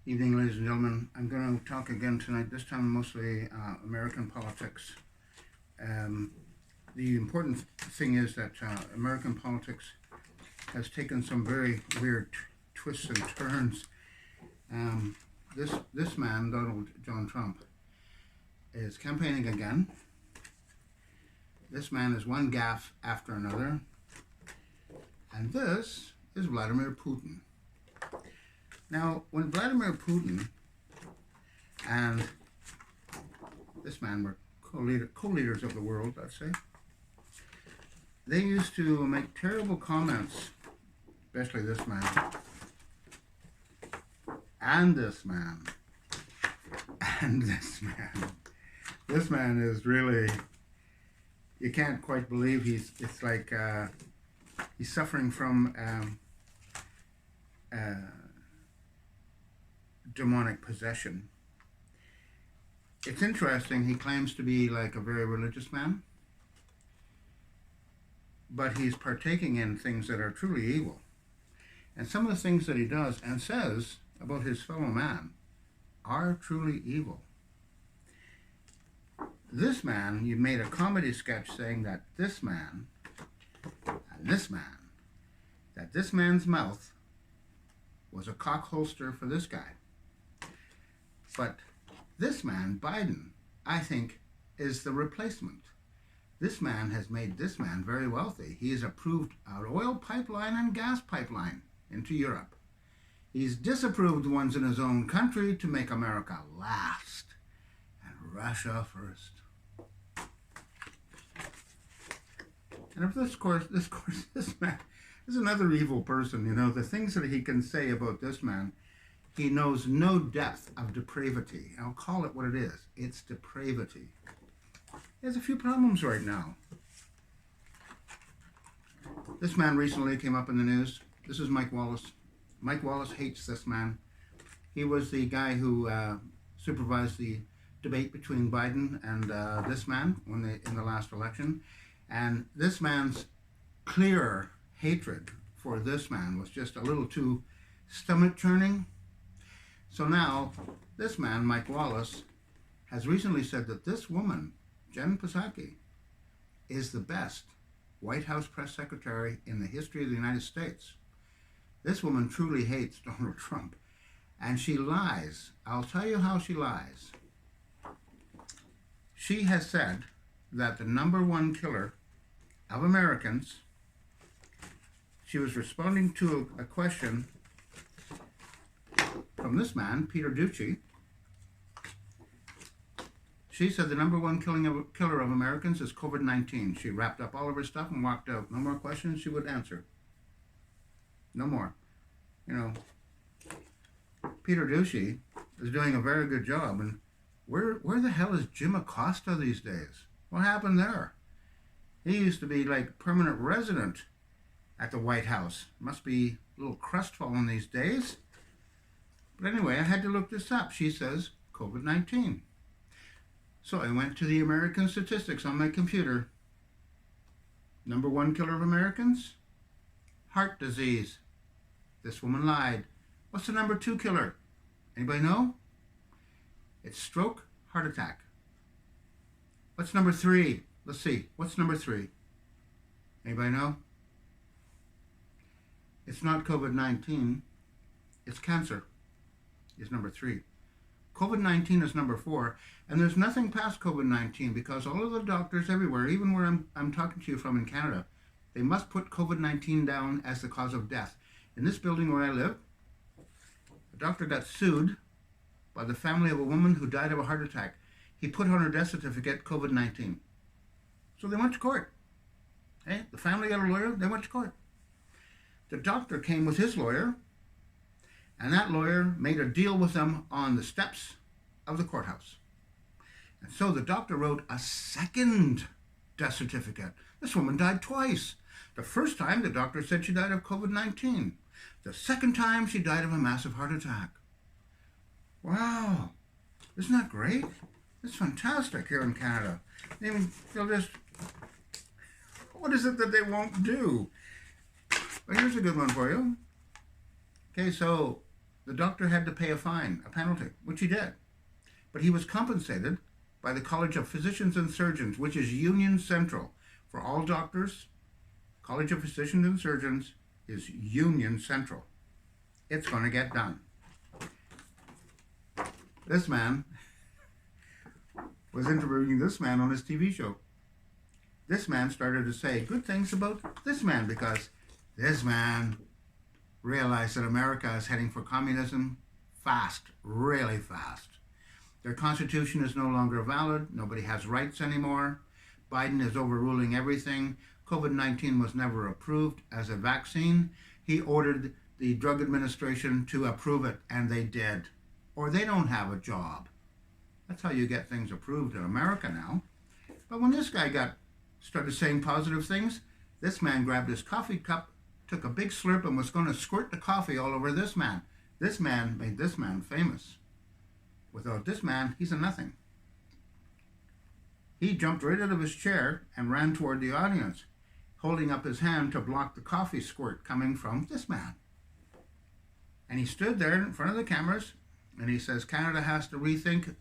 Evening, ladies and gentlemen. I'm going to talk again tonight, this time mostly American politics. The important thing is that American politics has taken some very weird twists and turns. This man, Donald John Trump, is campaigning again. This man is one gaffe after another. And this is Vladimir Putin. Now, when Vladimir Putin and this man were co-leaders of the world, let's say, they used to make terrible comments, especially this man, and this man, and this man. This man is really, you can't quite believe it's like he's suffering from demonic possession. It's interesting, he claims to be like a very religious man, but he's partaking in things that are truly evil. And some of the things that he does and says about his fellow man are truly evil. This man, you made a comedy sketch saying that this man and this man, that this man's mouth was a cock holster for this guy. But this man, Biden, I think, is the replacement. This man has made this man very wealthy. He has approved an oil pipeline and gas pipeline into Europe. He's disapproved ones in his own country to make America last and Russia first. And of this man is another evil person. You know, the things that he can say about this man, he knows no depth of depravity. I'll call it what it is. It's depravity. He has a few problems right now. This man recently came up in the news. This is Mike Wallace. Mike Wallace hates this man. He was the guy who supervised the debate between Biden and this man in the last election. And this man's clear hatred for this man was just a little too stomach-churning. So now, this man, Mike Wallace, has recently said that this woman, Jen Psaki, is the best White House press secretary in the history of the United States. This woman truly hates Donald Trump, and she lies. I'll tell you how she lies. She has said that the number one killer of Americans, she was responding to a question from this man, Peter Ducey. She said the number one killer of Americans is COVID-19. She wrapped up all of her stuff and walked out. No more questions she would answer. No more. You know, Peter Ducey is doing a very good job. And where the hell is Jim Acosta these days? What happened there? He used to be like permanent resident at the White House. Must be a little crestfallen these days. But anyway, I had to look this up. She says COVID-19. So I went to the American statistics on my computer. Number one killer of Americans? Heart disease. This woman lied. What's the number two killer? Anybody know? It's stroke, heart attack. What's number three? Let's see. What's number three? Anybody know? It's not COVID-19. It's cancer. Is number three. COVID-19 is number four, and there's nothing past COVID-19 because all of the doctors everywhere, even where I'm talking to you from in Canada, they must put COVID-19 down as the cause of death. In this building where I live, a doctor got sued by the family of a woman who died of a heart attack. He put on her death certificate COVID-19. So they went to court. Hey, the family got a lawyer, they went to court. The doctor came with his lawyer, and that lawyer made a deal with them on the steps of the courthouse. And so the doctor wrote a second death certificate. This woman died twice. The first time, the doctor said she died of COVID-19. The second time, she died of a massive heart attack. Wow. Isn't that great? It's fantastic here in Canada. They'll just, what is it that they won't do? Well, here's a good one for you. Okay, so the doctor had to pay a fine, a penalty, which he did. But he was compensated by the College of Physicians and Surgeons, which is Union Central. For all doctors, College of Physicians and Surgeons is Union Central. It's going to get done. This man was interviewing this man on his TV show. This man started to say good things about this man because this man realized that America is heading for communism fast, really fast. Their constitution is no longer valid. Nobody has rights anymore. Biden is overruling everything. COVID-19 was never approved as a vaccine. He ordered the Drug Administration to approve it, and they did. Or they don't have a job. That's how you get things approved in America now. But when this guy started saying positive things, this man grabbed his coffee cup, took a big slurp, and was going to squirt the coffee all over this man. This man made this man famous. Without this man, he's a nothing. He jumped right out of his chair and ran toward the audience, holding up his hand to block the coffee squirt coming from this man. And he stood there in front of the cameras, and he says, Canada has to rethink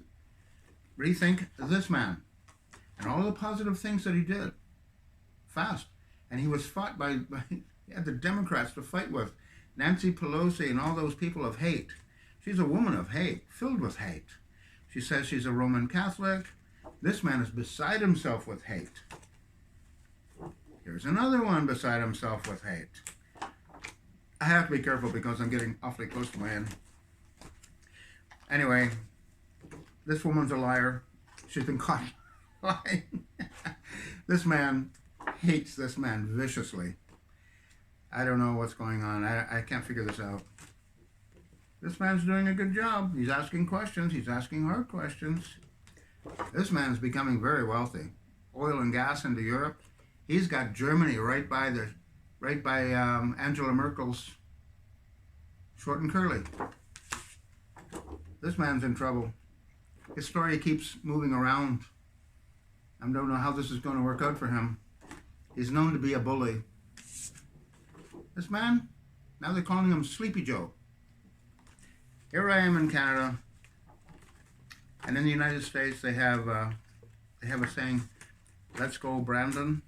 this man. And all the positive things that he did, fast. And he was fought by he had the Democrats to fight with, Nancy Pelosi and all those people of hate. She's a woman of hate, filled with hate. She says she's a Roman Catholic. This man is beside himself with hate. Here's another one beside himself with hate. I have to be careful because I'm getting awfully close to my end. Anyway, this woman's a liar. She's been caught lying. This man hates this man viciously. I don't know what's going on. I can't figure this out. This man's doing a good job. He's asking questions. He's asking hard questions. This man is becoming very wealthy. Oil and gas into Europe. He's got Germany right by Angela Merkel's short and curly. This man's in trouble. His story keeps moving around. I don't know how this is going to work out for him. He's known to be a bully. This man, now they're calling him Sleepy Joe. Here I am in Canada, and in the United States they have a saying, "Let's go, Brandon."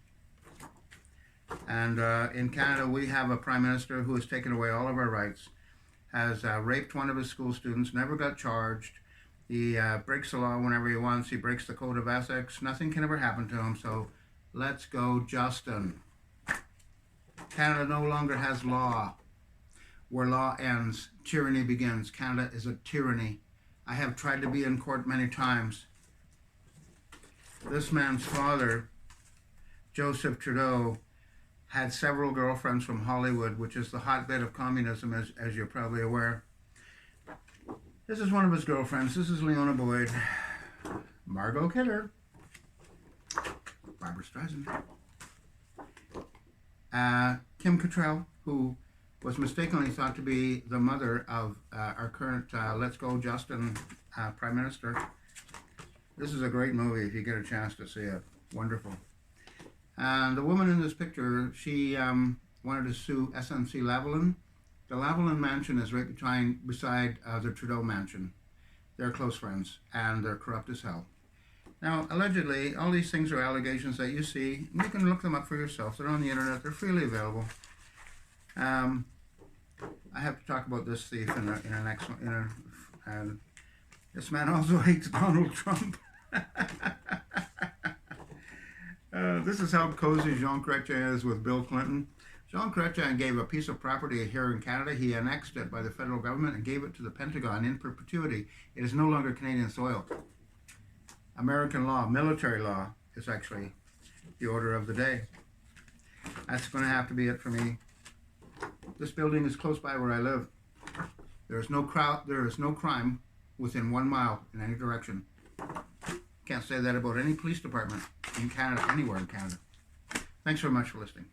And in Canada we have a prime minister who has taken away all of our rights, has raped one of his school students, never got charged. He breaks the law whenever he wants. He breaks the code of ethics. Nothing can ever happen to him. So let's go, Justin. Canada no longer has law. Where law ends, tyranny begins. Canada is a tyranny. I have tried to be in court many times. This man's father, Joseph Trudeau, had several girlfriends from Hollywood, which is the hotbed of communism, as you're probably aware. This is one of his girlfriends. This is Leona Boyd, Margot Kidder, Barbara Streisand, Kim Cattrall, who was mistakenly thought to be the mother of our current Let's Go Justin Prime Minister. This is a great movie if you get a chance to see it. Wonderful. And the woman in this picture, she wanted to sue SNC Lavalin. The Lavalin mansion is right beside the Trudeau mansion. They're close friends, and they're corrupt as hell. Now, allegedly, all these things are allegations that you see. You can look them up for yourself. They're on the internet. They're freely available. I have to talk about this thief in a next one. This man also hates Donald Trump. This is how cozy Jean Chrétien is with Bill Clinton. Jean Chrétien gave a piece of property here in Canada. He annexed it by the federal government and gave it to the Pentagon in perpetuity. It is no longer Canadian soil. American law, military law, is actually the order of the day. That's going to have to be it for me. This building is close by where I live. There is no crime within 1 mile in any direction. Can't say that about any police department in Canada, anywhere in Canada. Thanks very much for listening.